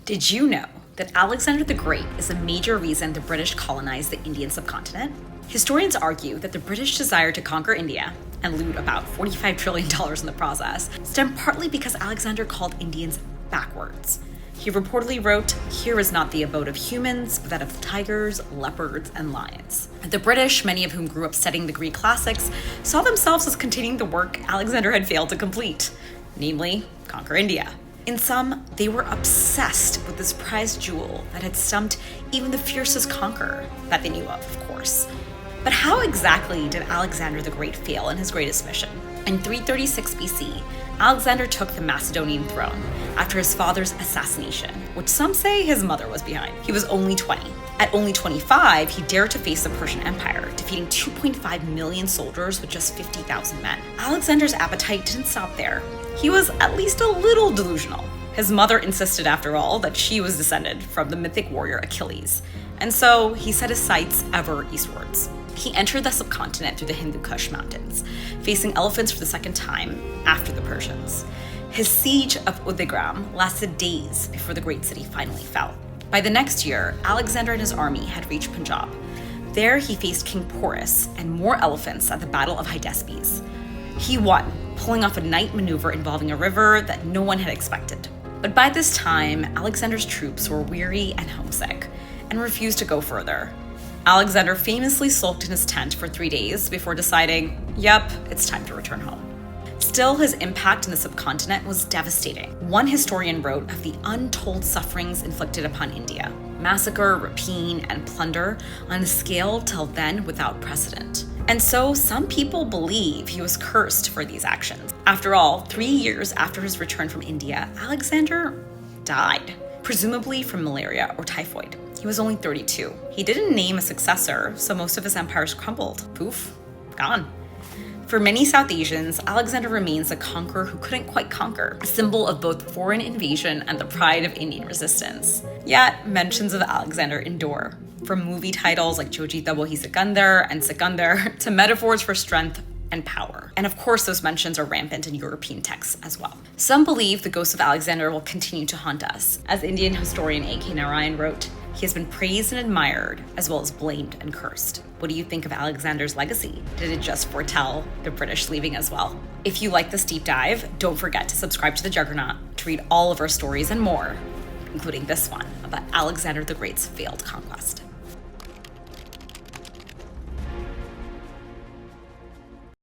Did you know that Alexander the Great is a major reason the British colonized the Indian subcontinent? Historians argue that the British desire to conquer India and loot about $45 trillion in the process stemmed partly because Alexander called Indians backwards. He reportedly wrote, "Here is not the abode of humans, but that of tigers, leopards, and lions." The British, many of whom grew up studying the Greek classics, saw themselves as continuing the work Alexander had failed to complete, namely, conquer India. In sum, they were obsessed with this prized jewel that had stumped even the fiercest conqueror that they knew of course. But how exactly did Alexander the Great fail in his greatest mission? In 336 BC, Alexander took the Macedonian throne after his father's assassination, which some say his mother was behind. He was only 20. At only 25, he dared to face the Persian Empire, defeating 2.5 million soldiers with just 50,000 men. Alexander's appetite didn't stop there. He was at least a little delusional. His mother insisted, after all, that she was descended from the mythic warrior Achilles, and so he set his sights ever eastwards. He entered the subcontinent through the Hindu Kush mountains, facing elephants for the second time after the Persians. His siege of Udigram lasted days before the great city finally fell. By the next year, Alexander and his army had reached Punjab. There he faced King Porus and more elephants at the Battle of Hydaspes. He won, pulling off a night maneuver involving a river that no one had expected. But by this time, Alexander's troops were weary and homesick and refused to go further. Alexander famously sulked in his tent for 3 days before deciding, yep, it's time to return home. Still, his impact in the subcontinent was devastating. One historian wrote of the untold sufferings inflicted upon India: massacre, rapine, and plunder on a scale till then without precedent. And so some people believe he was cursed for these actions. After all, 3 years after his return from India, Alexander died, presumably from malaria or typhoid. He was only 32. He didn't name a successor, so most of his empires crumbled. Poof, gone. For many South Asians, Alexander remains a conqueror who couldn't quite conquer, a symbol of both foreign invasion and the pride of Indian resistance. Yet, mentions of Alexander endure, from movie titles like Jo Jeeta Wohi Sikandar and Sikandar to metaphors for strength and power. And of course, those mentions are rampant in European texts as well. Some believe the ghost of Alexander will continue to haunt us. As Indian historian A.K. Narayan wrote, he has been praised and admired, as well as blamed and cursed. What do you think of Alexander's legacy? Did it just foretell the British leaving as well? If you like this deep dive, don't forget to subscribe to The Juggernaut to read all of our stories and more, including this one about Alexander the Great's failed conquest.